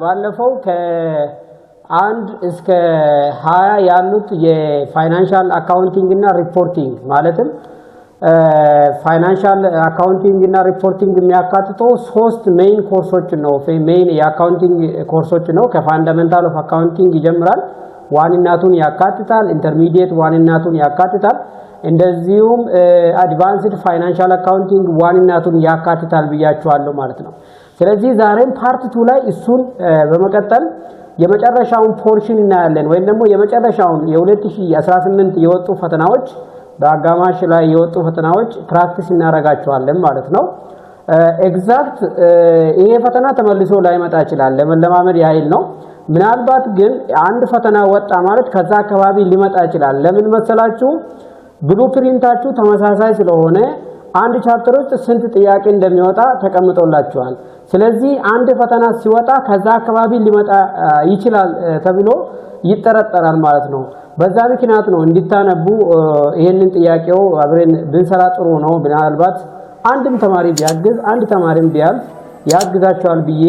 ባለፈው ከአንድ እስከ 20 ያሉት የፋይናንሻል አካውንቲንግ እና ሪፖርቲንግ ማለትም ፋይናንሻል አካውንቲንግ እና ሪፖርቲንግ የሚያካትተው ሶስት ሜን ኮርሶች ነው። ሜን የአካውንቲንግ ኮርሶች ነው። ከፋንዳሜንታል ኦፍ አካውንቲንግ ይጀምራል። ዋንናቱን ያካትታል። ኢንተርሚዲየት ዋንናቱን ያካትታል። እንደዚሁም አድቫንስድ ፋይናንሻል አካውንቲንግ ዋንናቱን ያካትታል ብያችኋለሁ ማለት ነው። ስለዚህ ዛሬም ፓርት 2 ላይ እሱን በመቀጠል የመጨረሻውን ፖርሽን እናያለን ወይም ደግሞ የመጨረሻውን የ2018 የወጡ ፈተናዎች በአጋማሽ ላይ የወጡ ፈተናዎች ፕራክቲስ እናረጋቸዋለን ማለት ነው። ኤግዛክት ይሄ ፈተና ተመልሶ ላይመጣ ይችላል፣ ለመለማመድ ያህል ነው። ምናልባት ግን አንድ ፈተና ወጣ ማለት ከዛ አካባቢ ሊመጣ ይችላል። ለምን መሰላችሁ? ብሉፕሪንታችሁ ተመሳሳይ ስለሆነ አንድ ቻፕተር ውስጥ ስንት ጥያቄ እንደሚወጣ ተቀምጦላችኋል። ስለዚህ አንድ ፈተና ሲወጣ ከዛ አካባቢ ሊመጣ ይችላል ተብሎ ይጠረጠራል ማለት ነው። በዛ ምክንያት ነው እንድታነቡ ይሄንን ጥያቄው አብረን ብንሰራ ጥሩ ነው። ምናልባት አንድም ተማሪ ቢያግዝ አንድ ተማሪም ቢያልፍ ያግዛቸዋል ብዬ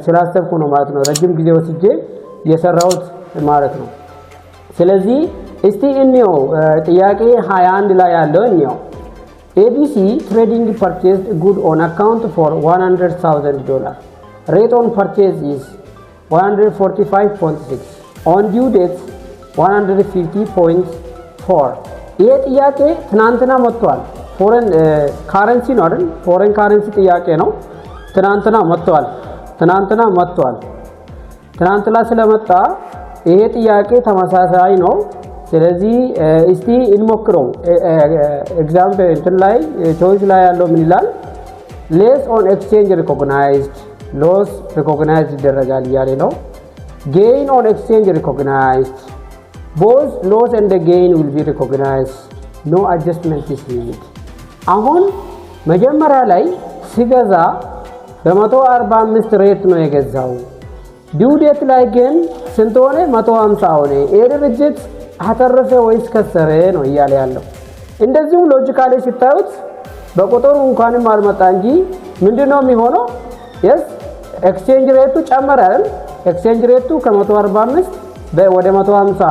ስላሰብኩ ነው ማለት ነው። ረጅም ጊዜ ወስጄ የሰራሁት ማለት ነው። ስለዚህ እስቲ እንየው ጥያቄ 21 ላይ ያለው እንየው። ABC Trading purchased good on account for $100,000. Rate on purchase is 145.6. On due date 150.4. ይሄ ጥያቄ ትናንትና መጥቷል። ፎሬን ካረንሲ ነው አይደል? ፎሬን ካረንሲ ጥያቄ ነው። ትናንትና መጥቷል። ትናንትና ስለመጣ ይሄ ጥያቄ ተመሳሳይ ነው። ስለዚህ እስቲ እንሞክረው። ኤግዛምፕል እንትን ላይ ቾይስ ላይ ያለው ምን ይላል? ሌስ ኦን ኤክስቼንጅ ሪኮግናይዝድ ሎስ ሪኮግናይዝድ ይደረጋል እያለ ነው። ጌይን ኦን ኤክስቼንጅ ሪኮግናይዝድ ቦዝ ሎስ ኤንድ ጌይን ዊል ቢ ሪኮግናይዝድ ኖ አጀስትመንት ኢዝ ኒድድ። አሁን መጀመሪያ ላይ ሲገዛ በ145 ሬት ነው የገዛው። ዲው ዴት ላይ ግን ስንት ሆነ? 150 ሆነ። ይሄ ድርጅት አተረፈ ወይስ ከሰረ ነው እያለ ያለው። እንደዚሁ ሎጂካሊ ሲታዩት በቁጥሩ እንኳንም አልመጣ እንጂ ምንድነው የሚሆነው? yes ኤክስቼንጅ ሬቱ ጨመረ አይደል? ኤክስቼንጅ ሬቱ ከ145 ወደ 150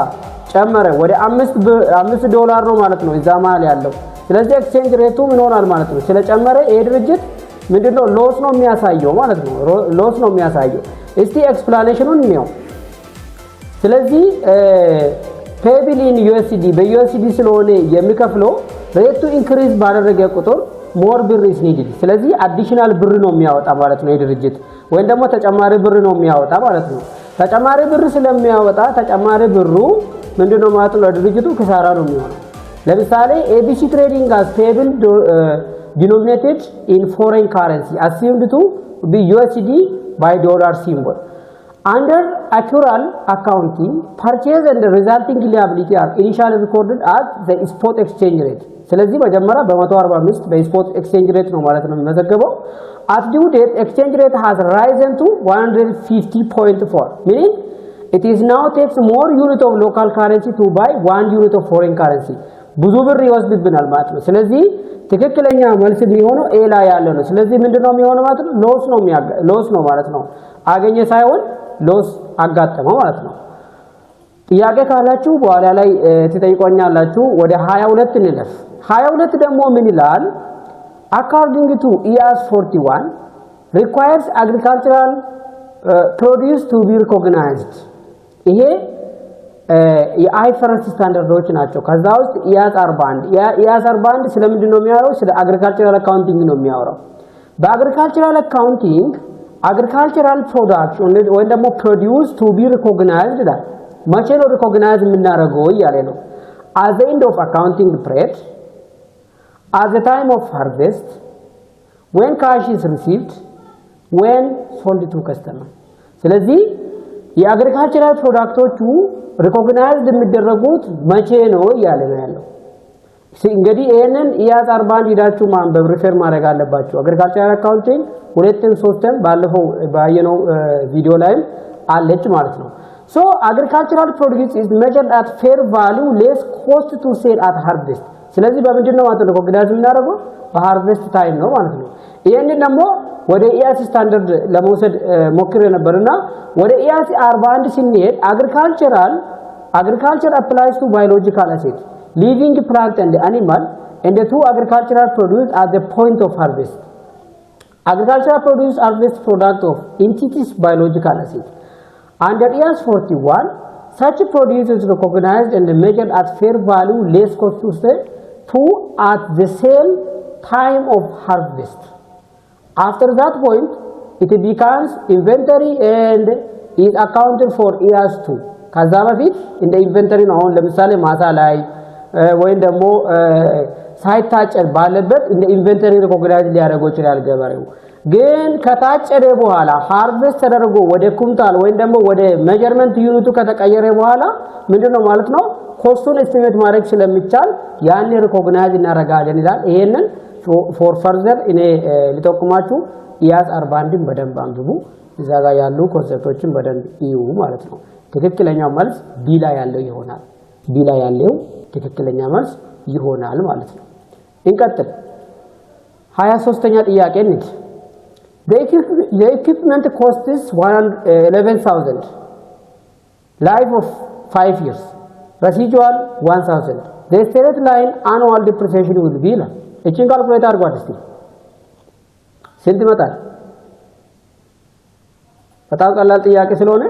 ጨመረ። ወደ 5 ዶላር ነው ማለት ነው እዛ መሀል ያለው። ስለዚህ ኤክስቼንጅ ሬቱ ምን ሆናል ማለት ነው? ስለጨመረ ይሄ ድርጅት ምንድነው ሎስ ነው የሚያሳየው ማለት ነው። ሎስ ነው የሚያሳየው። እስቲ ኤክስፕላኔሽኑን እንየው። ስለዚህ ፔብል ኢን ዩኤስዲ በዩኤስዲ ስለሆነ የሚከፍለው ሬቱ ኢንክሪዝ ባደረገ ቁጥር ሞር ብር ኢዝ ኒድድ። ስለዚህ አዲሽናል ብር ነው የሚያወጣ ማለት ነው የድርጅት ወይም ደግሞ ተጨማሪ ብር ነው የሚያወጣ ማለት ነው። ተጨማሪ ብር ስለሚያወጣ ተጨማሪ ብሩ ምንድነው ማለት ነው? ለድርጅቱ ኪሳራ ነው የሚሆነው። ለምሳሌ ABC Trading has payable denominated in foreign currency assumed to be USD by dollar symbol. Under actual accounting, purchase and resulting liability are initially recorded as the spot exchange rate. ስለዚህ መጀመሪያ በ145 በስፖት ኤክስቼንጅ ሬት ነው ማለት ነው የሚመዘገበው። at due date exchange rate has risen to 150.4 meaning it is now takes more unit of local currency to buy 1 unit of foreign currency. ብዙ ብር ይወስድብናል ማለት ነው። ስለዚህ ትክክለኛ መልስ የሚሆነው ኤ ላይ ያለ ነው። ስለዚህ ምንድነው የሚሆነው ማለት ነው? ሎስ ነው ማለት ነው። አገኘ ሳይሆን ሎስ አጋጠመው ማለት ነው። ጥያቄ ካላችሁ በኋላ ላይ ትጠይቁኛላችሁ። ወደ 22 እንለፍ። 22 ደግሞ ምን ይላል? according to EAS 41 requires agricultural produce to be recognized. ይሄ የአይፈረስ ስታንዳርዶች ናቸው። ከዛ ውስጥ EAS 41 ስለምንድን ነው የሚያወራው? ስለ አግሪካልቸራል አካውንቲንግ ነው የሚያወራው። በአግሪካልቸራል አካውንቲንግ agricultural products ወይ ደግሞ produce to be recognized ይላል። መቼ ነው ሪኮግናይዝ የምናደርገው እያለ ነው። at the end of accounting period, at the time of harvest, when cash is received, when sold to customer. ስለዚህ የአግሪካልቸራል ፕሮዳክቶቹ ሪኮግናይዝድ የሚደረጉት መቼ ነው እያለ ነው ያለው። እንግዲህ ይሄንን EAS 41 ሄዳችሁ ማንበብ ሪፈር ማድረግ አለባችሁ። አግሪካልቸራል አካውንቲንግ 2-3 ባለፈው ባየነው ቪዲዮ ላይ አለች ማለት ነው። so agricultural produce is measured at fair value less cost to sell at harvest. ስለዚህ በምንድን ነው ማለት ነው ሪኮግናይዝ የምናደርገው? በሃርቨስት ታይም ነው ማለት ነው። ይሄንን ደግሞ ወደ ኢያስ ስታንዳርድ ለመውሰድ ሞክሬ ነበርና ወደ ኢያስ 41 ስንሄድ agriculture applies to biological assets, living plant and animal, and the two agricultural produce at the point of harvest. Agricultural produce harvest product of entities biological assets. Under IAS 41, such produce is recognized and measured at fair value less cost to say to at the same time of harvest. After that point, it becomes inventory and is accounted for IAS 2. ከዛ በፊት እንደ ኢንቨንተሪ ነው። አሁን ለምሳሌ ማሳ ላይ ወይም ደግሞ ሳይታጨድ ባለበት እንደ ኢንቨንተሪ ሪኮግናይዝ ሊያደርገው ይችላል ገበሬው። ግን ከታጨደ በኋላ ሃርቨስት ተደርጎ ወደ ኩንታል ወይም ደግሞ ወደ ሜዠርመንት ዩኒቱ ከተቀየረ በኋላ ምንድነው ማለት ነው ኮስቱን ኤስቲሜት ማድረግ ስለሚቻል ያን ሪኮግናይዝ እናደርጋለን ይላል። ይሄንን ፎር ፈርዘር እኔ ሊጠቁማችሁ ኢያስ 41ን በደንብ አንብቡ። እዛ ጋር ያሉ ኮንሰፕቶችን በደንብ እዩ ማለት ነው። ትክክለኛው መልስ ዲ ላይ ያለው ይሆናል። ዲ ላይ ያለው ትክክለኛ መልስ ይሆናል ማለት ነው። እንቀጥል። 23ኛ ጥያቄ ነች። The equipment costs 11,000. Life of 5 years. Residual 1,000. The straight line annual depreciation will be la. እቺን ካልኩሌት አድርጓት እስቲ ስንት ይመጣል? በጣም ቀላል ጥያቄ ስለሆነ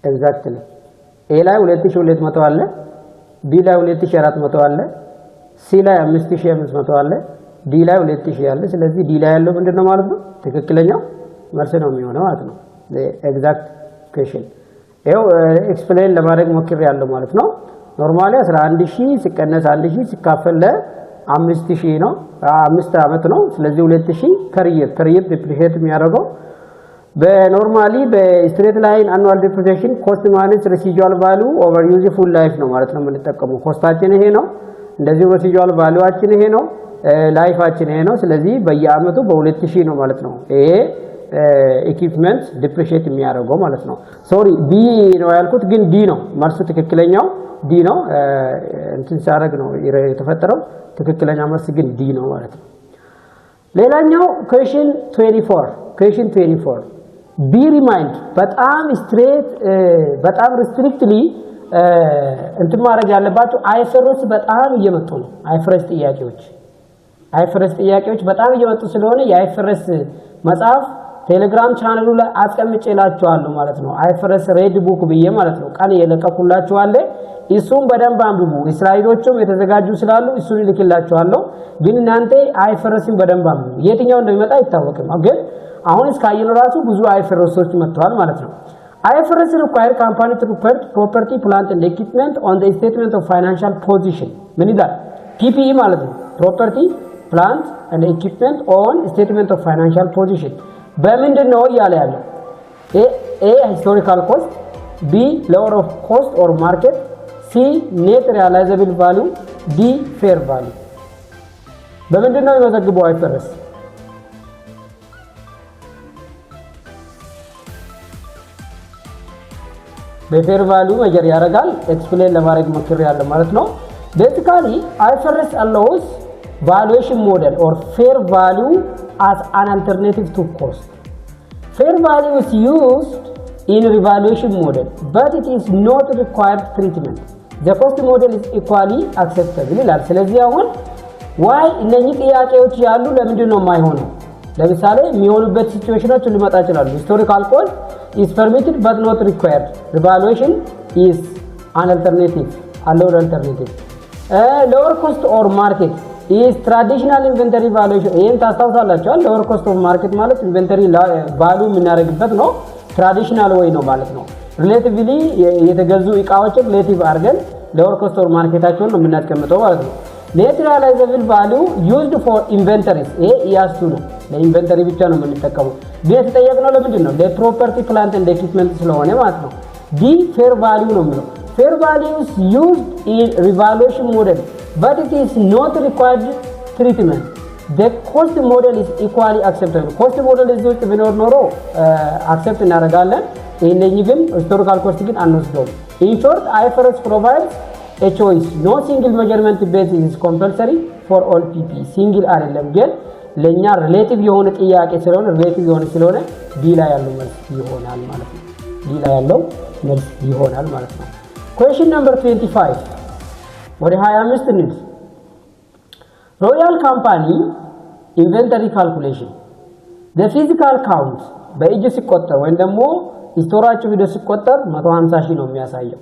ኤግዛክትሊ ኤ ላይ 2200 አለ፣ ቢ ላይ 2400 አለ፣ ሲ ላይ 5500 አለ፣ ዲ ላይ 2000 አለ። ስለዚህ ዲ ላይ ያለው ምንድነው ማለት ነው? ትክክለኛው መልስ ነው የሚሆነው ማለት ነው። ኤግዛክት ኩዌስችን ይሄው ኤክስፕሌን ለማድረግ ሞክሬ ያለው ማለት ነው። ኖርማሊ 11000 ሲቀነስ 1000 ሲካፈል ለ5000 ነው፣ 5 አመት ነው። ስለዚህ 2000 ከሪየር ዲፕሪሺየት የሚያደርገው በኖርማሊ በስትሬት ላይን አኑዋል ዲፕሪሺየሽን ኮስት ማይነስ ሬሲጁዋል ቫልዩ ኦቨር ዩዝፉል ላይፍ ነው ማለት ነው የምንጠቀመው። ኮስታችን ይሄ ነው፣ እንደዚህ ሬሲጁዋል ቫልዩአችን ይሄ ነው፣ ላይፋችን ይሄ ነው። ስለዚህ በየአመቱ በ2000 ነው ማለት ነው ይሄ ኢኩዊፕመንት ዲፕሪሺየት የሚያደርገው ማለት ነው። ሶሪ ቢ ነው ያልኩት ግን ዲ ነው መልሱ። ትክክለኛው ዲ ነው። እንትን ሲያደርግ ነው የተፈጠረው። ትክክለኛ መልስ ግን ዲ ነው ማለት ነው። ሌላኛው ኩዌስችን 24 ቢ ሪማይንድ በጣም ስትሬት በጣም ሪስትሪክትሊ እንትን ማድረግ ያለባቸው አይፈረስ በጣም እየመጡ ነው። አይፈረስ ጥያቄዎች በጣም እየመጡ ስለሆነ የአይፈረስ መጽሐፍ ቴሌግራም ቻናሉ ላይ አስቀምጬላችኋለሁ ማለት ነው። አይፈረስ ሬድ ቡክ ብዬ ማለት ነው ቃል የለቀኩላችኋለሁ። እሱን በደንብ አንብቡ። ስላይዶቹም የተዘጋጁ ስላሉ እሱን ልክላችኋለሁ። ግን እናንተ አይፈረስን በደንብ አንብቡ። የትኛው እንደሚመጣ አይታወቅም። ግን አሁን እስካየነው ራሱ ብዙ አይፈረሶች መጥተዋል ማለት ነው። IFRS require company to report property, plant and equipment on the statement of financial position. ምን ይላል? PPE ማለት ነው። property, plant and equipment on statement of financial position. በምንድን ነው እያለ ያለው? A historical cost, B lower of cost or market, C net realizable value, D fair value. በምንድን ነው የሚመዘግበው IFRS? በፌር ቫልዩ መጀር ያደርጋል። ኤክስፕሌን ለማድረግ ሞክሬ ያለ ማለት ነው። ቤዚካሊ IFRS allows valuation model or fair value as an alternative to cost. Fair value is used in revaluation model, but it is not required treatment. The cost model is equally acceptable ይላል። ስለዚህ አሁን why እነኚህ ጥያቄዎች ያሉ ለምንድን ነው የማይሆነው? ለምሳሌ የሚሆኑበት ሲቹዌሽኖች ሊመጣ ይችላሉ። historical cost is permitted but not required. Revaluation is an alternative, allowed alternative. Lower cost or market is traditional inventory valuation. ይሄን ታስታውሳላችሁ። lower cost of market ማለት inventory value የምናደርግበት ነው። ትራዲሽናል ወይ ነው ማለት ነው። ሪሌቲቭሊ የተገዙ እቃዎችን ሪሌቲቭ አድርገን lower cost or ማርኬታቸውን ነው የምናስቀምጠው ማለት ነው። net realizable value used for inventories ይሄ ያስቱ ነው። ለኢንቨንተሪ ብቻ ነው የምንጠቀመው። ቤት ተጠየቅነው ለምንድን ነው? ለፕሮፐርቲ ፕላንት ኤንድ ኢኩዊፕመንት ስለሆነ ማለት ነው። ዲ ፌር ቫልዩ ነው የሚለው። ፌር ቫልዩ is used in revaluation model but it is not required treatment. the cost model is equally acceptable cost model is ውስጥ ቢኖር ኖሮ accept እናደርጋለን ይሄንኝ ግን historical cost ግን አንወስደውም in short IFRS provides a choice no single measurement basis is compulsory for all PP single አይደለም ግን ለኛ ሪሌቲቭ የሆነ ጥያቄ ስለሆነ ሪሌቲቭ የሆነ ስለሆነ ዲ ላይ ያለው መልስ ይሆናል ማለት ነው ዲ ላይ ያለው መልስ ይሆናል ማለት ነው question number 25 ወደ 25 እንሂድ Royal Company inventory calculation the physical count በእጅ ሲቆጠር ወይም ደግሞ ስቶራቸው ቪዲዮ ሲቆጠር 150 ሺህ ነው የሚያሳየው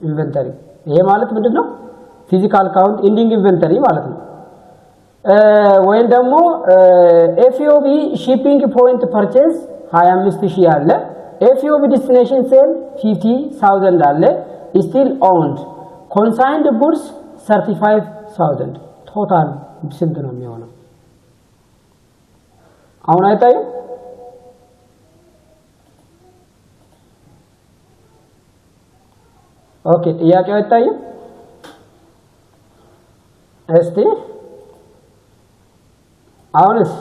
ኢንቨንተሪ ይሄ ማለት ምንድነው ፊዚካል ካውንት ኢንዲንግ ኢንቨንተሪ ማለት ነው ወይም ደግሞ FOB shipping point purchase 25000 አለ FOB destination sale 50000 አለ still owned consigned goods 35000 total ስንት ነው የሚሆነው አሁን አይታዩ ኦኬ ጥያቄው አይታዩ እስቲ አሁንስ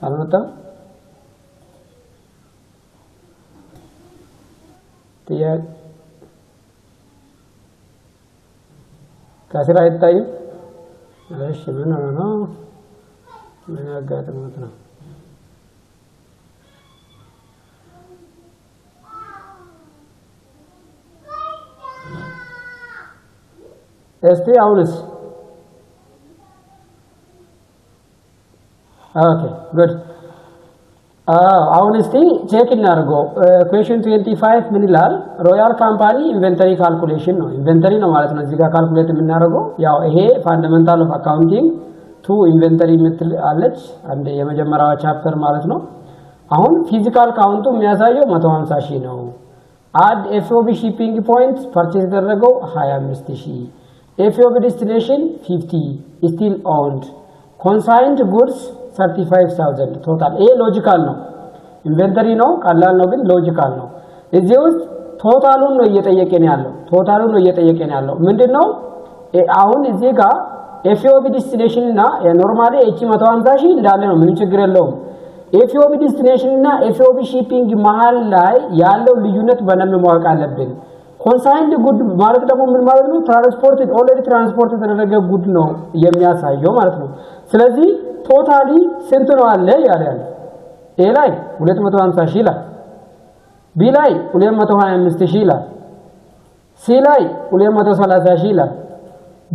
አልመጣም ጥያቄ ከስራ አይታይም እሺ ምን ነው ምን ያጋጥመት ነው እስቲ አሁንስ ኦኬ ጉድ አሁን እስቲ ቼክ እናድርገው question 25 ምን ይላል ሮያል ካምፓኒ ኢንቨንተሪ ካልኩሌሽን ነው ኢንቨንተሪ ነው ማለት ነው እዚህ ጋር ካልኩሌት የምናደርገው ያው ይሄ ፋንዳሜንታል ኦፍ አካውንቲንግ ቱ ኢንቨንተሪ ምትል አለች አንድ የመጀመሪያው ቻፕተር ማለት ነው አሁን ፊዚካል ካውንቱ የሚያሳየው 150 ሺህ ነው አድ FOB shipping point purchase ያደረገው 25000 FOB destination 50 still owned consigned goods 35000 total a logical ነው ኢንቨንተሪ ነው ቀላል ነው ግን ሎጂካል ነው እዚህ ውስጥ ቶታሉን ነው እየጠየቀን ያለው ምንድነው አሁን እዚህ ጋር FOB destination እና ኖርማሊ እቺ 150 እንዳለ ነው ምን ችግር የለውም FOB destination እና FOB shipping መሃል ላይ ያለው ልዩነት በደንብ ማወቅ አለብን consigned good ማለት ደግሞ ምን ማለት ነው ትራንስፖርት ኦልሬዲ ትራንስፖርት የተደረገ ጉድ ነው የሚያሳየው ማለት ነው ስለዚህ ቶታሊ ስንት ነው አለ ያለ ኤ ላይ 250 ሺህ ላይ ቢ ላይ 225 ሺህ ላይ ሲ ላይ 230 ሺህ ላይ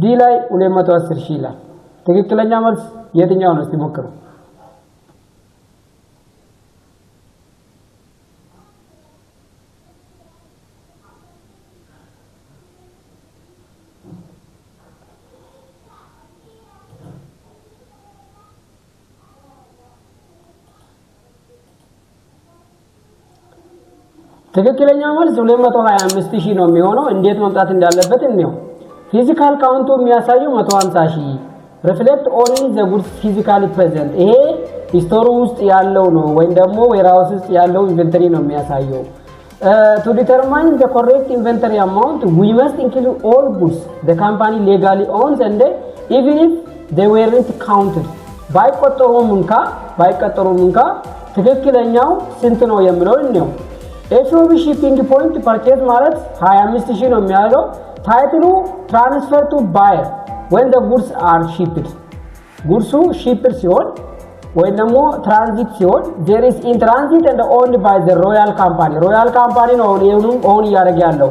ዲ ላይ 210 ሺህ ላይ ትክክለኛ መልስ የትኛው ነው እስቲ ሞክሩ ትክክለኛ መልስ 225000 ነው የሚሆነው እንዴት መምጣት እንዳለበት እንየው ፊዚካል ካውንቱ የሚያሳየው 150000 ሪፍሌክት ኦንሊ ዘ ጉድስ ፊዚካሊ ፕሬዘንት ይሄ ስቶር ውስጥ ያለው ነው ወይ ደግሞ ዌራውስ ውስጥ ያለው ኢንቨንተሪ ነው የሚያሳየው to determine the correct inventory amount we must include all goods the company legally owns and even if they weren't counted ባይቆጠሩም እንካ ትክክለኛው ስንት ነው የሚለው ነው FOB shipping point purchase ማለት 25000 ነው የሚያለው ታይትሉ transfer to buyer when the goods are shipped goods shipped ሲሆን ወይ ደግሞ ትራንዚት ሲሆን there is in transit and owned by the royal company ነው ኦን ያደርግ ያለው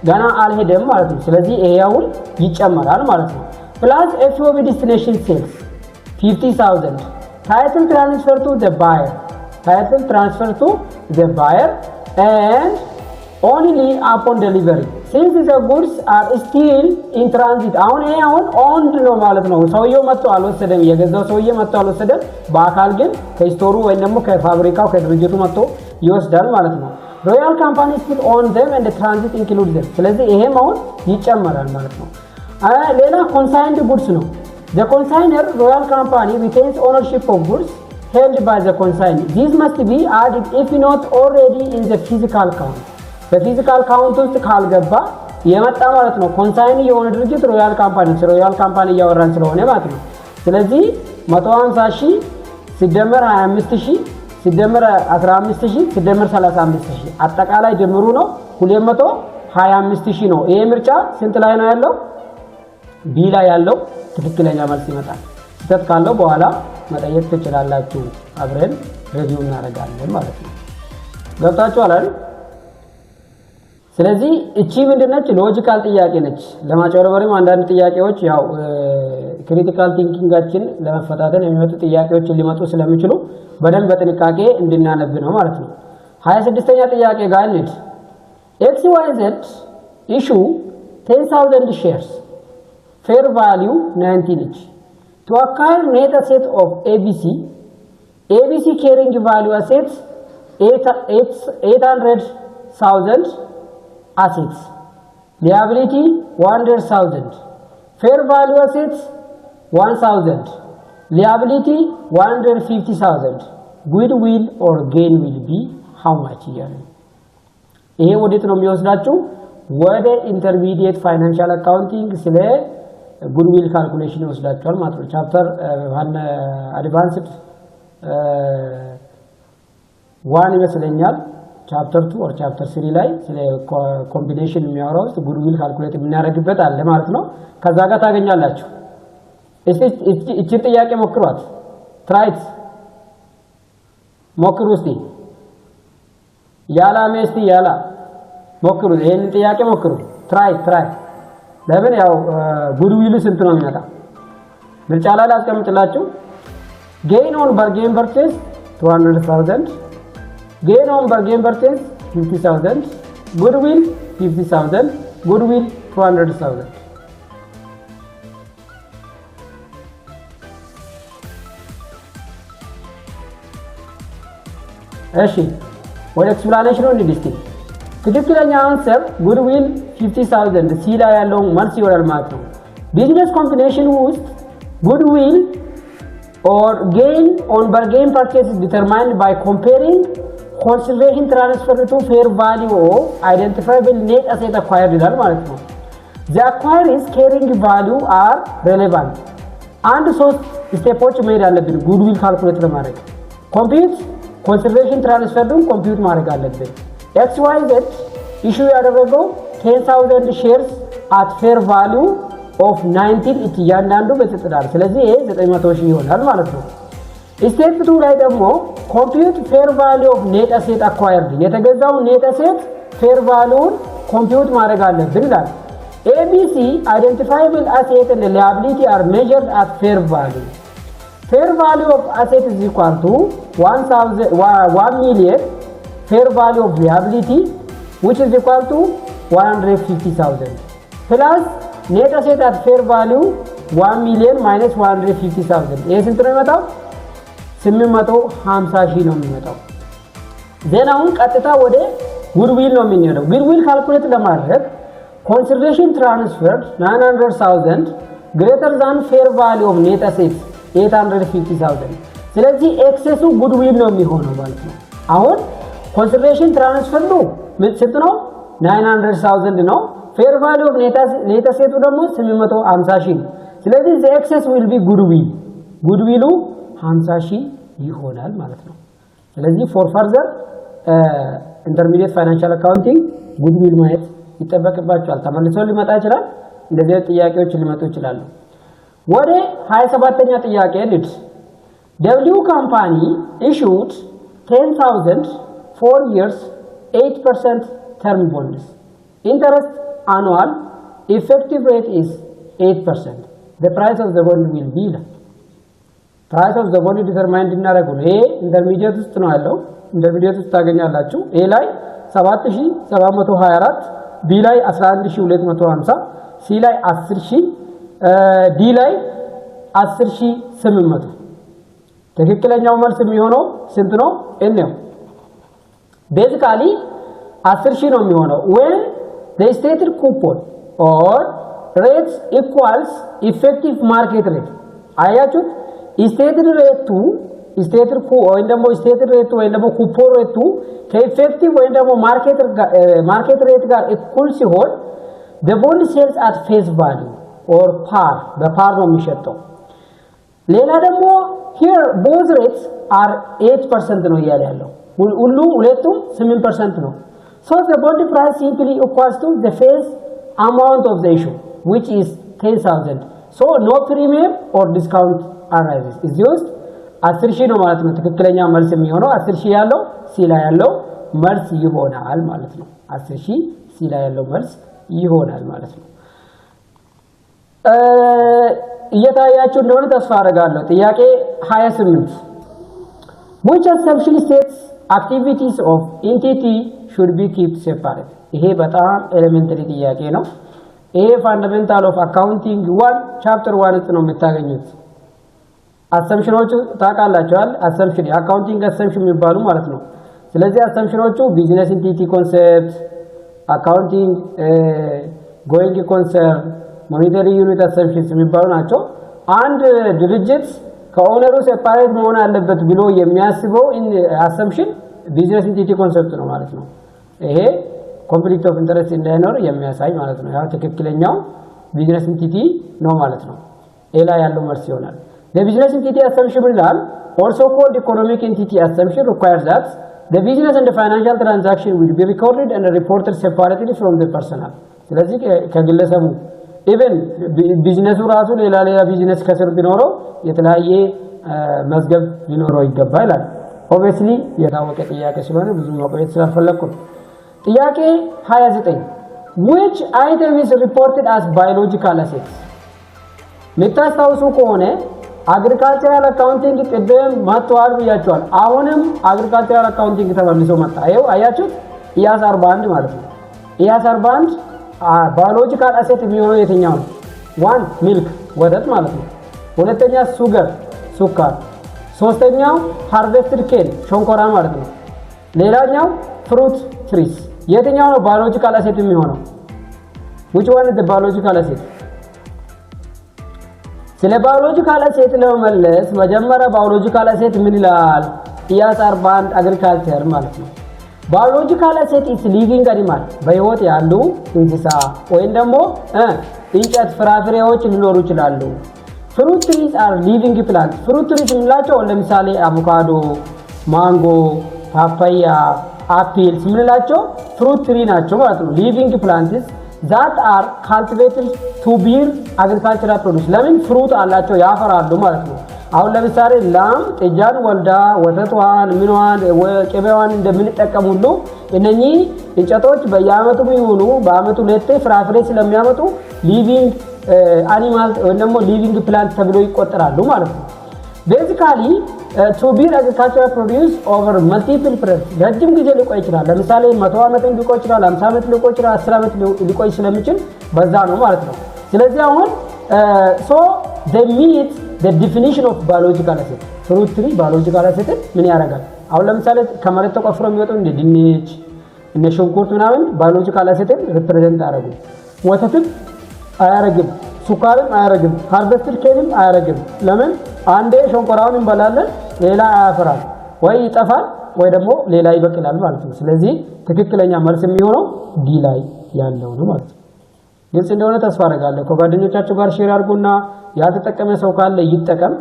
ገና አልሄደም ማለት ነው ስለዚህ ይሄውን ይጨመራል ማለት ነው plus FOB destination sales 50000 title transfer to the buyer and only upon delivery since the goods are still in transit አሁን owned ነው ማለት ነው ሰውየው መጥቶ አልወሰደም የገዛው ሰውየው መጥቶ አልወሰደም በአካል ግን ከስቶሩ ወይ ደግሞ ከፋብሪካው ከድርጅቱ መጥቶ ይወስዳል ማለት ነው royal company still own them and the transit includes them ስለዚህ ይሄም አሁን ይጨመራል ማለት ነው ሌላ consigned goods ነው the consigner royal company retains ownership of goods held by the consignee this must be added if not already in the physical count በፊዚካል ካውንት ውስጥ ካልገባ የመጣ ማለት ነው። ኮንሳይን የሆነ ድርጅት ሮያል ካምፓኒ እያወራን ስለሆነ ማለት ነው። ስለዚህ 150,000 ሲደመር 25,000 ሲደመር 15,000 ሲደመር 35,000 አጠቃላይ ድምሩ ነው 225,000 ነው። ይሄ ምርጫ ስንት ላይ ነው ያለው? ቢ ላይ ያለው ትክክለኛ መልስ ይመጣል። ስህተት ካለው በኋላ መጠየቅ ትችላላችሁ። አብረን ሪቪው እናደርጋለን ማለት ነው። ገብታችኋል አይደል? ስለዚህ እቺ ምንድነች? ሎጂካል ጥያቄ ነች። ለማጨረበርም አንዳንድ ጥያቄዎች ያው ክሪቲካል ቲንኪንጋችን ለመፈታተን የሚመጡ ጥያቄዎች ሊመጡ ስለሚችሉ በደንብ በጥንቃቄ እንድናነብ ነው ማለት ነው። 26ኛ ጥያቄ ጋር እንሂድ። XYZ issue 10,000 shares fair value 19 each to acquire net asset of ABC carrying value assets 800,000 assets, liability 100,000, fair value assets 1,000, liability 150,000, goodwill or gain will be how much ይላል። ይሄ ወዴት ነው የሚወስዳችሁ? ወደ ኢንተርሚዲየት ፋይናንሻል አካውንቲንግ ስለ ጉድዊል ካልኩሌሽን ይወስዳችኋል ማለት ነው። ቻፕተር አድቫንስድ 1 ይመስለኛል ቻፕተር 2 or ቻፕተር 3 ላይ ስለ ኮምቢኔሽን የሚያወራው ጉድዊል ካልኩሌት የምናደርግበት አለ ማለት ነው። ከዛ ጋር ታገኛላችሁ። እቺ ጥያቄ ሞክሯት፣ ትራይት ሞክሩ እስቲ። ያላ ሜስቲ ያላ ሞክሩ፣ ይሄን ጥያቄ ሞክሩ። ትራይ ለምን ያው ጉድዊል ስንት ነው የሚመጣ? ምርጫ ላይ አስቀምጥላችሁ። gain on bargain purchase 200,000, gain on bargain purchase 50,000, goodwill 50,000, goodwill 200,000. እሺ ወደ ኤክስፕላኔሽኑ እንዲስቲ ትክክለኛ አንሰር ጉድዊል 50,000 ሲ ላይ ያለው መልስ ይወራል ማለት ነው። ቢዝነስ ኮምቢኔሽን ውስጥ ጉድዊል or gain on bargain purchase is determined by comparing consideration transfer to fair value of identifiable net asset acquired ይላል ማለት ነው። the acquired carrying value are relevant አንድ ሶስት ስቴፖች መሄድ አለብን ጉድዊል ካልኩሌት ለማድረግ። ኮምፒውት ኮንሲደሬሽን ትራንስፈርን ኮምፒውት ማድረግ አለብን። XYZ ኢሹ ያደረገው 10,000 ሼርስ at fair value of 19 እያንዳንዱ በተጠዳር ስለዚህ ይሄ 900,000 ይሆናል ማለት ነው። ስቴፕ 2 ላይ ደግሞ ኮምፒውት ፌር ቫልዩ ኦፍ ኔት አሴት አኳየርድ የተገዛው ኔት አሴት ፌር ቫልዩን ኮምፒውት ማድረግ አለብን ይላል። ABC identifiable asset and liability are measured at fair value. Fair value of asset is equal to 1 million fair value of liability which is equal to 150,000 plus net asset at fair value 1 million minus 150,000 ይሄ ስንት ነው የሚመጣው? 850,000 ነው የሚመጣው። ዜናውን ቀጥታ ወደ ጉድዊል ነው የምንሄደው። ጉድዊል ካልኩሌት ለማድረግ consideration transferred 900,000 greater than fair value of net assets 850,000 ስለዚህ ኤክሴሱ ጉድዊል ነው የሚሆነው ማለት ነው። አሁን consideration transfer ነው ስንት ነው? 900,000 ነው። fair value of net asset ደግሞ 850,000 ስለዚህ the excess will be goodwill ጉድዊሉ 50,000 ይሆናል ማለት ነው። ስለዚህ for further intermediate financial accounting ጉድዊል ማየት ይጠበቅባችኋል። ተመልሶ ሊመጣ ይችላል። እንደዚህ ጥያቄዎች ሊመጡ ይችላሉ። ወደ 27ኛ ጥያቄ ልድ W ካምፓኒ issued 10,000 4 years 8% term bonds. Interest annual effective rate is 8%. The price of the bond will be price of the bond determined እናደርጉ ነው። ይሄ ኢንተርሚዲየት ውስጥ ነው ያለው። ኢንተርሚዲየት ውስጥ ታገኛላችሁ። ኤ ላይ 7,724 ቢ ላይ 11,250 ሲ ላይ 10,000 ዲ ላይ 10,800 ትክክለኛው መልስ የሚሆነው ስንት ነው? ኤን ነው። ቤዚካሊ 10,000 ነው የሚሆነው when the stated coupon or rates equals effective market rate አያችሁት? stated rate stated ወይም ደግሞ stated rate ወይም ደግሞ coupon rate ከኢፌክቲቭ ወይም ደግሞ ማርኬት ሬት ጋር እኩል ሲሆን the bond sells at face value or par በፓር ነው የሚሸጠው። ሌላ ደግሞ here both rates are 8% ነው እያለ ያለው ሁለቱም 8% ነው። so the bond price simply equals to the face amount of the issue which is 10,000 so no premium or discount arises እዚህ ውስጥ 10,000 ነው ማለት ነው ትክክለኛ መልስ የሚሆነው 10,000 ያለው ሲ ላይ ያለው መልስ ይሆናል ማለት ነው 10,000 ሲ ላይ ያለው መልስ ይሆናል ማለት ነው እየታያችሁ እንደሆነ ተስፋ አደርጋለሁ ጥያቄ 28 which assumption states activities of entity should be kept separate ይሄ በጣም ኤሌመንተሪ ጥያቄ ነው ይሄ ፋንዳሜንታል ኦፍ አካውንቲንግ 1 ቻፕተር 1 ውስጥ ነው የምታገኙት አሰምፕሽኖቹ ታውቃላችኋል አሰምፕሽን አካውንቲንግ አሰምፕሽን የሚባሉ ማለት ነው ስለዚህ አሰምፕሽኖቹ ቢዝነስ ኢንቲቲ ኮንሰፕት አካውንቲንግ ጎይንግ ኮንሰርን ሞኔታሪ ዩኒት አሰምፕሽንስ የሚባሉ ናቸው አንድ ድርጅት ከኦነሩ ሴፓሬት መሆን አለበት ብሎ የሚያስበው አሰምፕሽን ቢዝነስ ኢንቲቲ ኮንሰፕት ነው ማለት ነው ይሄ ኮንፍሊክት ኦፍ ኢንተረስት እንዳይኖር የሚያሳይ ማለት ነው ያው ትክክለኛው ቢዝነስ ኢንቲቲ ነው ማለት ነው ኤላ ያለው መልስ ይሆናል the business entity assumption ይላል also called economic entity assumption requires that the business and the financial transaction will be recorded and reported separately from the personal ስለዚህ ከግለሰቡ ኢቭን ቢዝነሱ ራሱ ሌላ ቢዝነስ ከስር ቢኖረው የተለያየ መዝገብ ሊኖረው ይገባል ይላል obviously የታወቀ ጥያቄ ስለሆነ ብዙ መቆየት ስላልፈለኩ ጥያቄ 29 which item is reported as biological assets ለታስታውሱ ከሆነ አግሪካልቸራል አካውንቲንግ ቅድም ማጥዋል ብያቸዋል አሁንም አግሪካልቸራል አካውንቲንግ ተመልሶ መጣ ይሄው አያችሁት ኢያስ 41 ማለት ነው ኢያስ 41 ባዮሎጂካል አሴት የሚሆነው የትኛው ነው 1 ሚልክ ወተት ማለት ነው ሁለተኛ ሱገር ሱካር ሶስተኛው ሃርቨስትድ ኬን ሸንኮራ ማለት ነው ሌላኛው ፍሩት ትሪስ የትኛው ነው ባዮሎጂካል አሴት የሚሆነው which one is the biological asset ስለ ባዮሎጂካል አሴት ለመመለስ መጀመሪያ ባዮሎጂካል አሴት ምን ይላል ኢያስ 41 አግሪካልቸር ማለት ነው biological asset is living animal በህይወት ያሉ እንስሳ ወይም ደግሞ እንጨት ፍራፍሬዎች ሊኖሩ ይችላሉ fruit trees are living plants fruit trees ምንላቸው ለምሳሌ አቮካዶ ማንጎ ፓፓያ አፕል ምንላቸው fruit tree ናቸው ማለት ነው living plants that are cultivated to bear agricultural produce ለምን ፍሩት አላቸው ያፈራሉ ማለት ነው አሁን ለምሳሌ ላም ጥጃን ወልዳ ወተቷን ምንዋን ወቄቤዋን እንደምንጠቀም ሁሉ እነኚህ እንጨቶች በየአመቱ ቢሆኑ በአመቱ ለቴ ፍራፍሬ ስለሚያመጡ ሊቪንግ አኒማል ወይ ደግሞ ሊቪንግ ፕላንት ተብሎ ይቆጠራሉ ማለት ነው basically to bear agricultural produce over multiple periods ረጅም ጊዜ ሊቆይ ይችላል ለምሳሌ 100 አመት ሊቆይ ይችላል 50 አመት ሊቆይ ይችላል 10 አመት ሊቆይ ስለሚችል በዛ ነው ማለት ነው ስለዚህ አሁን so they meet the definition of biological asset fruit tree biological asset ምን ያደርጋል አሁን ለምሳሌ ከመሬት ተቆፍሮ የሚወጡ እንደ ድንች እነ ሽንኩርት ምናምን biological asset ሪፕሬዘንት ያደርጉ ወተትም አያረግም ሱካርም አያረግም ሃርቨስትድ ኬንም አያረግም ለምን አንዴ ሸንኮራውን እንበላለን ሌላ አያፈራም ወይ ይጠፋል ወይ ደግሞ ሌላ ይበቅላል ማለት ነው ስለዚህ ትክክለኛ መልስ የሚሆነው ዲ ላይ ያለው ነው ማለት ነው ግልጽ እንደሆነ ተስፋ አደርጋለሁ ከጓደኞቻችሁ ጋር ሼር አድርጉና ያልተጠቀመ ሰው ካለ ይጠቀም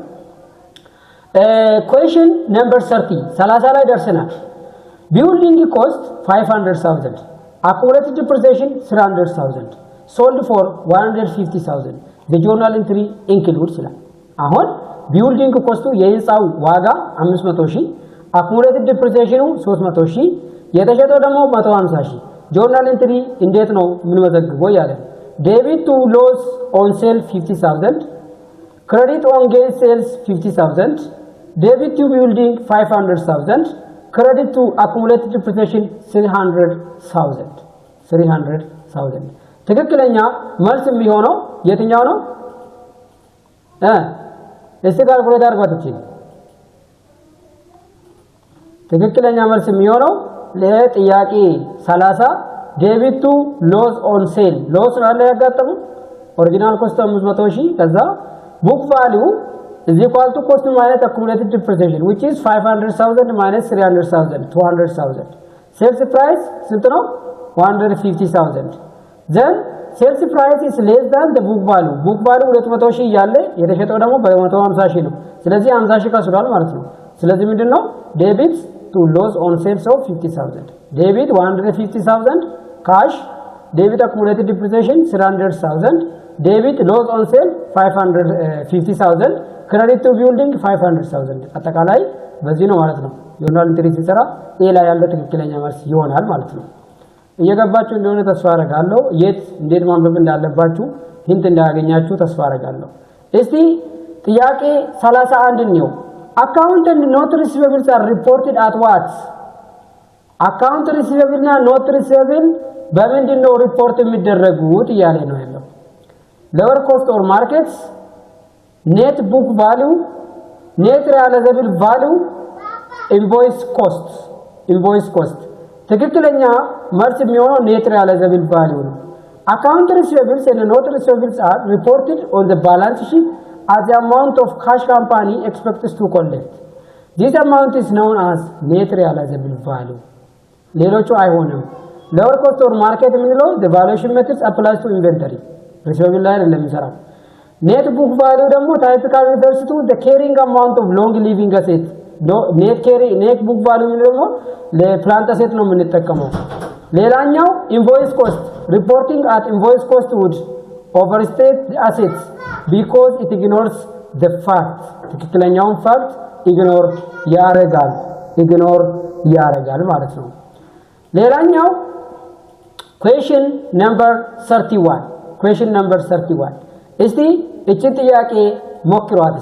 question number 30 ላይ ደርሰናል building cost 500,000 accumulated depreciation 300,000 sold for 150,000 the journal entry includes ይላል አሁን ቢልዲንግ ኮስቱ የህንጻው ዋጋ 500,000 accumulated depreciation 300,000 የተሸጠው ደግሞ 150,000 journal entry እንዴት ነው ምን መዘግበው ያለ debit to loss on sale 50,000 credit on gain sales 50,000 debit to building 500,000 credit to accumulated depreciation 300,000 ትክክለኛ መልስ የሚሆነው የትኛው ነው እስቲ ካልኩሌት አድርጓት እቺ ትክክለኛ መልስ የሚሆነው ለጥያቄ 30 debit to loss on sale loss አለ ያጋጠመው ኦሪጂናል ኮስት 500,000 ከዛ book value is equal to cost minus accumulated depreciation which is 500,000 minus 300,000 200,000 sales price ስንት ነው 150,000 then ሴልስ ፕራይስ ኢዝ ሌስ ዳን ዘ ቡክ ቫልዩ ቡክ ቫልዩ 200,000 እያለ የተሸጠው ደግሞ በ150,000 ነው። ስለዚህ 50,000 ከስሯል ማለት ነው። ስለዚህ ምንድነው ዴቢት ቱ ሎስ ኦን ሴልስ ኦፍ 50,000 ዴቢት 150,000 ካሽ ዴቢት አኩሙሌትድ ዲፕሪሲዬሽን 300,000 ዴቢት ሎስ ኦን ሴል 550,000 ክሬዲት ቱ ቢልዲንግ 500,000 አጠቃላይ በዚህ ነው ማለት ነው። ጆርናል ኢንትሪ ሲሰራ ኤ ላይ ያለው ትክክለኛ መልስ ይሆናል ማለት ነው። እየገባችሁ እንደሆነ ተስፋ አደርጋለሁ። የት እንዴት ማንበብ እንዳለባችሁ ሂንት እንዳያገኛችሁ ተስፋ አደርጋለሁ። እስቲ ጥያቄ 31 ነው። አካውንት ኤንድ ኖት ሪሲቨብልስ አር ሪፖርትድ አት ዋት አካውንት ሪሲቨብል እና ኖት ሪሲቨብል በምንድን ነው ሪፖርት የሚደረጉት እያለ ነው ያለው። ሎወር ኮስት ኦር ማርኬትስ ኔት ቡክ ቫልዩ ኔት ሪያላይዘብል ቫልዩ ኢንቮይስ ኮስት ትክክለኛ መልስ የሚሆነው ኔት ሪያላይዘብል ቫልዩ ነው። አካውንት ሪሲቨብልስ ኤንድ ኖት ሪሲቨብልስ አር ሪፖርትድ ኦን ዘ ባላንስ ሺት as the amount of cash company expects to collect. This amount is known as net realizable value. ሌሎቹ አይሆንም። lower cost or market የምንለው the valuation methods applies to inventory receivable ላይ አይደለም የሚሰራው። net book value ደግሞ typical refers to the carrying amount of long living asset. net book value የምንለው ደግሞ ለፕላንት አሴት ነው የምንጠቀመው። ሌላኛው invoice cost reporting at invoice cost would overstate the assets because it ignores the fact ትክክለኛውን ፋክት ኢግኖር ያረጋል ማለት ነው። ሌላኛው question number 31 እስቲ እቺን ጥያቄ ሞክሯት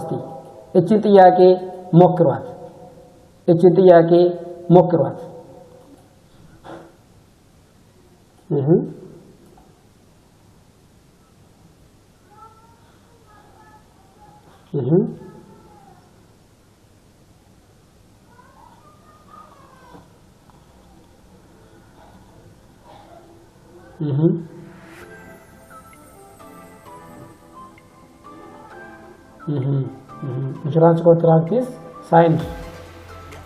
Insurance contract is signed.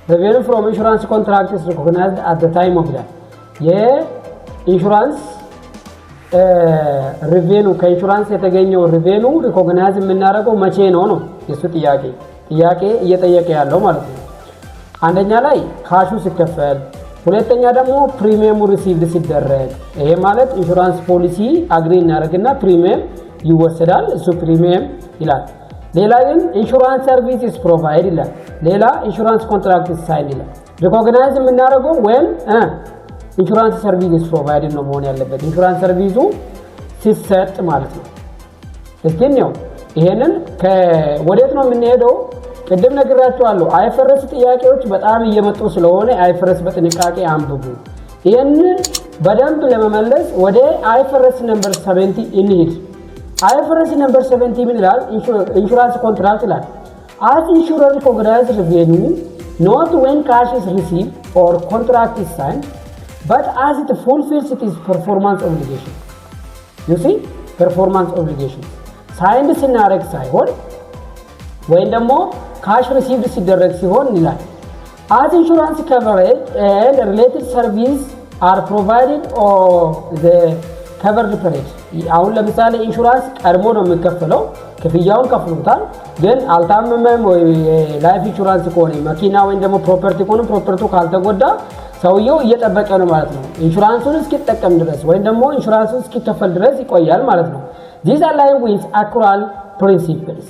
Revenue from insurance contract is recognized at the time of that. የኢንሹራንስ ሪቬኑ ከኢንሹራንስ የተገኘው ሪቬኑ ሪኮግናይዝ የምናደርገው መቼ ነው የሱ ጥያቄ እየጠየቀ ያለው ማለት ነው። አንደኛ ላይ ካሹ ሲከፈል፣ ሁለተኛ ደግሞ ፕሪሚየሙ ሪሲቭድ ሲደረግ። ይሄ ማለት ኢንሹራንስ ፖሊሲ አግሪ እናደርግና ፕሪሚየም ይወሰዳል፣ እሱ ፕሪሚየም ይላል። ሌላ ግን ኢንሹራንስ ሰርቪስ ኢዝ ፕሮቫይድ ይላል። ሌላ ኢንሹራንስ ኮንትራክት ኢዝ ሳይንድ ይላል። ሪኮግናይዝ የምናደርገው ወይም ኢንሹራንስ ሰርቪስ ኢዝ ፕሮቫይድ ነው መሆን ያለበት፣ ኢንሹራንስ ሰርቪሱ ሲሰጥ ማለት ነው። እስኪ ነው ይሄንን ወዴት ነው የምንሄደው? ቅድም ነግራችኋለሁ። አይፈረስ ጥያቄዎች በጣም እየመጡ ስለሆነ አይፈረስ በጥንቃቄ አንብቡ። ይሄንን በደንብ ለመመለስ ወደ አይፈረስ ነምበር 70 እንሂድ። አይፈረስ ነምበር 70 ምን ይላል? ኢንሹራንስ ኮንትራክት ይላል። as insurer recognize revenue not when cash is received or contract is signed but as it fulfills its performance obligation. You see, performance obligation signed ስናደርግ ሳይሆን ወይም ደግሞ cash received ሲደረግ ሲሆን ይላል። as insurance coverage and related service are provided or the covered period. አሁን ለምሳሌ ኢንሹራንስ ቀድሞ ነው የሚከፈለው፣ ክፍያውን ከፍሉታል። ግን አልታመመም ወይ ላይፍ ኢንሹራንስ ከሆነ መኪና ወይም ደግሞ ፕሮፐርቲ ከሆነ ፕሮፐርቲው ካልተጎዳ ሰውየው እየጠበቀ ነው ማለት ነው። ኢንሹራንሱን እስኪጠቀም ድረስ ወይም ደግሞ ኢንሹራንሱን እስኪከፈል ድረስ ይቆያል ማለት ነው። these align with accrual principles.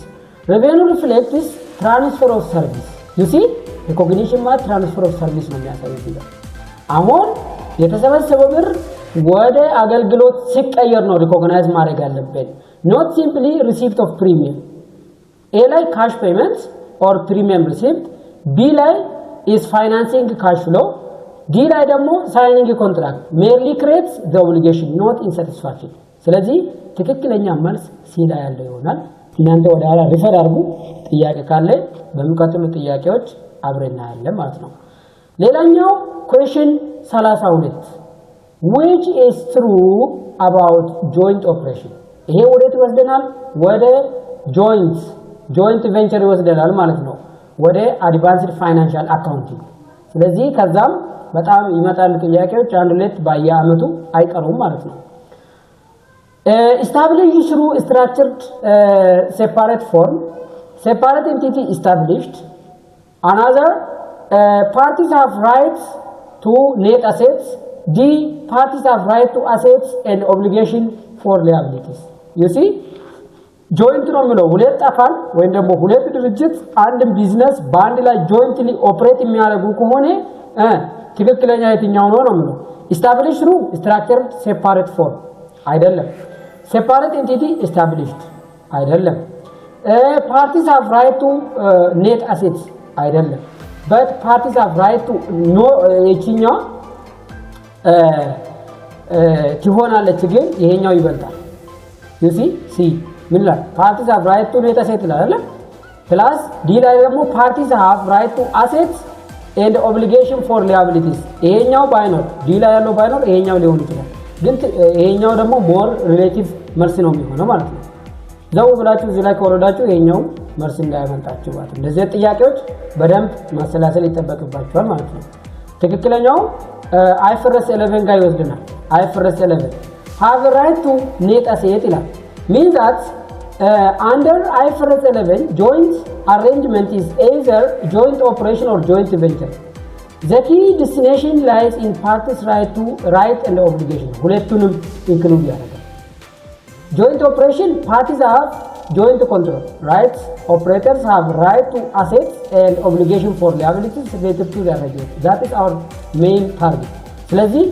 revenue reflects transfer of service. you see, recognition ማለት transfer of service ነው የሚያሳየው። አሁን የተሰበሰበው ብር ወደ አገልግሎት ሲቀየር ነው ሪኮግናይዝ ማድረግ ያለበት። not simply receipt of premium. A ላይ cash payment or premium receipt, B ላይ is financing cash flow, D ላይ ደግሞ signing contract merely creates the obligation not in satisfaction. ስለዚህ ትክክለኛ መልስ C ላይ ያለው ይሆናል። እናንተ ወደ ኋላ ሪፈር አድርጉ። ጥያቄ ካለ በሚቀጥሉ ጥያቄዎች አብረን እናያለን ማለት ነው። ሌላኛው question 32 which is true about joint operation. ይሄ ወዴት ይወስደናል? ወደ joint venture ይወስደናል ማለት ነው፣ ወደ advanced financial accounting። ስለዚህ ከዛም በጣም ይመጣሉ ጥያቄዎች፣ አንድ ሁለት በየአመቱ አይቀሩም ማለት ነው። Established through structured separate form, separate entity established. Another, parties have rights to net assets. D, parties have right to assets and obligation for liabilities. You see, joint ነው የሚለው ሁለት አካል ወይም ደግሞ ሁለት ድርጅት አንድ ቢዝነስ በአንድ ላይ jointly ኦፕሬት የሚያደርጉ ከሆነ ትክክለኛ የትኛው ነው ነው የሚለው established through structured separate form አይደለም። separate entity established አይደለም። parties have right to net assets አይደለም። but parties have right to no የትኛው ትሆናለች ግን ይሄኛው ይበልጣል። you see ምን ላይ parties have right to net assets አይደለ plus d ላይ ደግሞ parties have right to assets and obligation for liabilities ይሄኛው ባይኖር d ላይ ያለው ባይኖር ይሄኛው ሊሆን ይችላል ግን ይሄኛው ደግሞ more relative መልስ ነው የሚሆነው ማለት ነው። ዘው ብላችሁ እዚህ ላይ ከወረዳችሁ ይሄኛው መልስ እንዳያመጣችሁ ማለት ነው። እንደዚህ ጥያቄዎች በደንብ ማሰላሰል ይጠበቅባችኋል ማለት ነው። ትክክለኛው IFRS 11 ጋር ይወስደናል። IFRS 11 have a right to net asset ይላል means that under IFRS 11 joint arrangement is either joint operation or joint venture. The key destination lies in parties right and obligation. ሁለቱንም include ያደርጋል። joint operation parties have joint control rights, operators have right to assets and obligation for liabilities related to their arrangement. That is our main target. ስለዚህ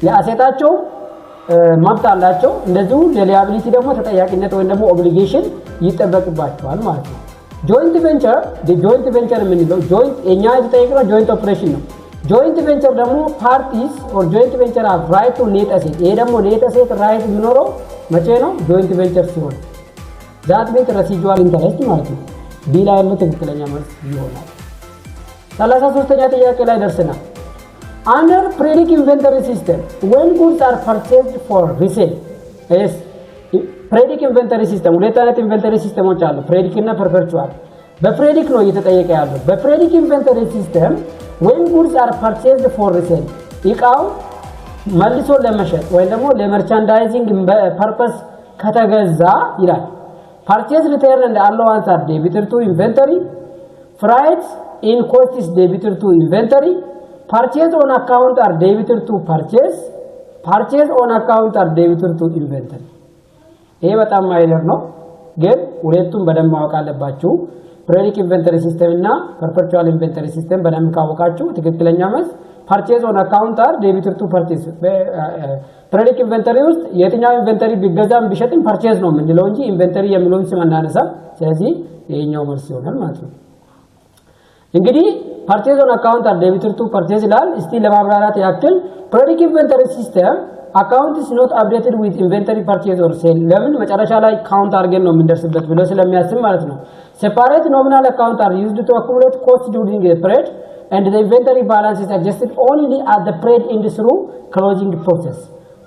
ለአሴታቸው መብት አላቸው እንደዚሁ ለሊያቢሊቲ ደግሞ ተጠያቂነት ወይም ደግሞ ኦብሊጌሽን ይጠበቅባቸዋል ማለት ነው። ጆይንት ቬንቸር የምንለው ጆይንት የኛ የተጠየቀው ጆይንት ኦፕሬሽን ነው። ጆይንት ቬንቸር ደግሞ ፓርቲስ ኦር ጆይንት ቬንቸር have right to net asset ይሄ ደግሞ net asset ራይት የሚኖረው መቼ ነው? ጆይንት ቬንቸር ሲሆን ዛት ቤት ረሲጁዋል ኢንተረስት ማለት ነው። ቢ ላይ ያለው ትክክለኛ መልስ ይሆናል። 33ኛ ጥያቄ ላይ ደርሰናል። Under Predic inventory system, when goods are purchased for resale, yes, Predic inventory system, ሁለት አይነት inventory ሲስተሞች አሉ፣ Predic እና Perpetual። በፕሬዲክ ነው እየተጠየቀ ያለው። በፕሬዲክ inventory system, when goods are purchased for resale, እቃው መልሶ ለመሸጥ ወይም ደግሞ ለመርቻንዳይዚንግ ፐርፐስ ከተገዛ ይላል። Purchase return and allowance are debited to inventory. Freight in cost is debited to inventory. Purchase on account are debited to purchase. Purchase on account are debited to inventory. ይሄ በጣም ማይነር ነው ግን ሁለቱም በደንብ ማወቅ አለባችሁ። ፕሬዲክ ኢንቨንተሪ ሲስተም እና ፐርፔቹዋል ኢንቨንተሪ ሲስተም በደንብ ካወቃችሁ ትክክለኛ መልስ purchase on account are debited to purchase። ፕሬዲክ ኢንቨንተሪ ውስጥ የትኛው ኢንቨንተሪ ቢገዛም ቢሸጥም purchase ነው የምንለው እንጂ ኢንቨንተሪ የሚለውን ስም አናነሳም። ስለዚህ ይሄኛው መልስ ይሆናል ማለት ነው። እንግዲህ purchase on account are debited to purchase ይላል። እስቲ ለማብራራት ያክል predic inventory system account is not updated with inventory purchase or sale ለምን መጨረሻ ላይ ካውንት አድርገን ነው የምንደርስበት ብሎ ስለሚያስብ ማለት ነው። separate nominal account are used to accumulate cost during the period and the inventory balance is adjusted only at the period end through closing process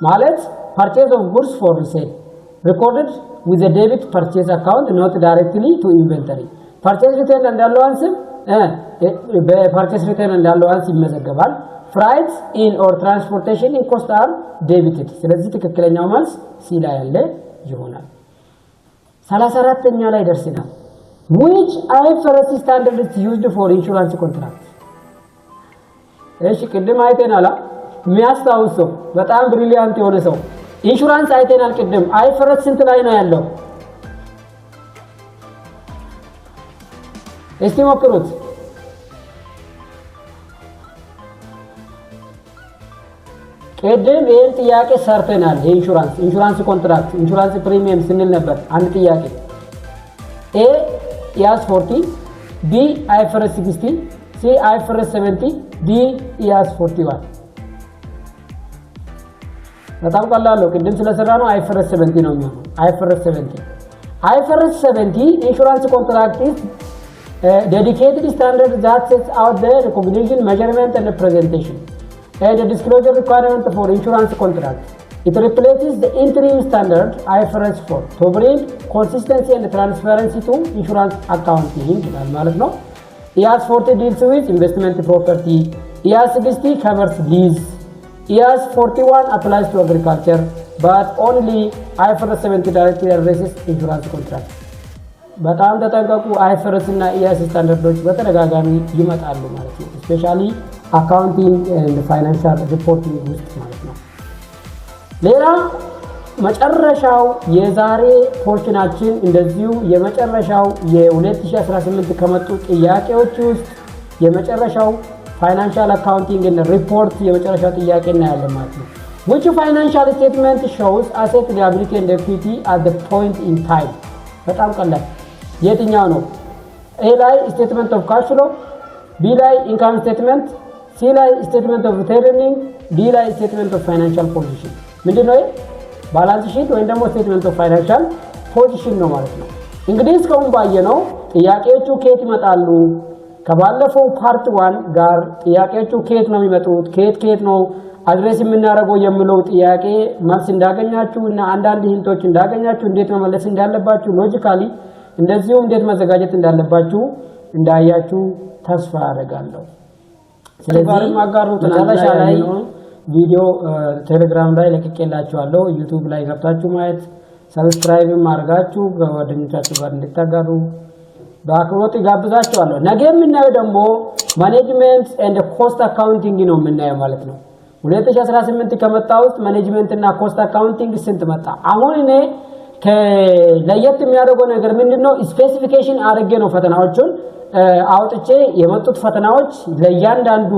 ማለት purchase of goods for resale recorded with the debit purchase account not directly to inventory. purchase return and allowance በፐርቼስ ሪተርን እንዳለው አንስ ይመዘገባል። ፍራይት ኢን ኦር ትራንስፖርቴሽን ኢን ኮስት አር ዴቢትድ። ስለዚህ ትክክለኛው መልስ ሲ ላይ ያለ ይሆናል። 34ኛ ላይ ደርሰናል። which IFRS standard is used for insurance contract? እሺ ቅድም አይተናል። የሚያስታውሰው በጣም ብሪሊያንት የሆነ ሰው ኢንሹራንስ አይተናል ቅድም። IFRS ስንት ላይ ነው ያለው? እስቲ ሞክሩት። ቅድም ይሄን ጥያቄ ሰርተናል። ኢንሹራንስ ኮንትራክት ኢንሹራንስ ፕሪሚየም ስንል ነበር። አንድ ጥያቄ ኤ ኢያስ 40 ቢ IFRS 60 ሲ IFRS 70 ዲ ኢያስ 41። በጣም ቀላል ነው። ቅድም ስለሰራ ነው IFRS 70 ነው የሚሆነው። IFRS 70 ኢንሹራንስ ኮንትራክት is dedicated standard that sets out the recognition, measurement and presentation and the disclosure requirement for insurance contract. It replaces the interim standard IFRS 4 to bring consistency and transparency to insurance accounting ይላል ማለት ነው። IAS 40 deals with investment property. IAS 60 covers lease. IAS 41 applies to agriculture. but only IFRS 17 directly addresses insurance contract በጣም ተጠንቀቁ IFRS እና EIS ስታንዳርዶች በተደጋጋሚ ይመጣሉ ማለት ነው especially accounting and financial reporting ውስጥ ማለት ነው ሌላ መጨረሻው የዛሬ ፖርሽናችን እንደዚሁ የመጨረሻው የ2018 ከመጡ ጥያቄዎች ውስጥ የመጨረሻው ፋይናንሻል አካውንቲንግ እና ሪፖርት የመጨረሻው ጥያቄ እናያለን ማለት ነው which financial statement shows asset liability and equity at the point in time በጣም ቀላል የትኛው ነው A ላይ statement of cash flow B ላይ income statement C ላይ statement of returning D ላይ statement of financial position ምንድነው ባላንስ ሺት ወይም ደግሞ statement of financial position ነው ማለት ነው እንግዲህ እስካሁን ባየነው ጥያቄዎቹ ከየት ይመጣሉ ከባለፈው ፓርት 1 ጋር ጥያቄዎቹ ከየት ነው የሚመጡት ከየት ነው አድሬስ የምናደርገው የሚለው ጥያቄ መልስ እንዳገኛችሁ እና አንዳንድ ሂንቶች እንዳገኛችሁ እንዴት መመለስ እንዳለባችሁ ሎጂካሊ እንደዚሁ እንዴት መዘጋጀት እንዳለባችሁ እንዳያችሁ ተስፋ አደርጋለሁ ስለዚህ ማጋሩ ተናላሻ ላይ ቪዲዮ ቴሌግራም ላይ ለቅቄላችኋለሁ ዩቲዩብ ላይ ገብታችሁ ማየት ሰብስክራይብ ማድረጋችሁ ከጓደኞቻችሁ ጋር እንድታጋሩ በአክብሮት ጋብዛችኋለሁ ነገ የምናየው ደግሞ ማኔጅመንት ኤንድ ኮስት አካውንቲንግ ነው የምናየው ማለት ነው 2018 ከመጣው ውስጥ ማኔጅመንት እና ኮስት አካውንቲንግ ስንት መጣ አሁን እኔ ለየት የሚያደርገው ነገር ምንድነው ስፔሲፊኬሽን አድርጌ ነው ፈተናዎቹን አውጥቼ የመጡት ፈተናዎች ለእያንዳንዱ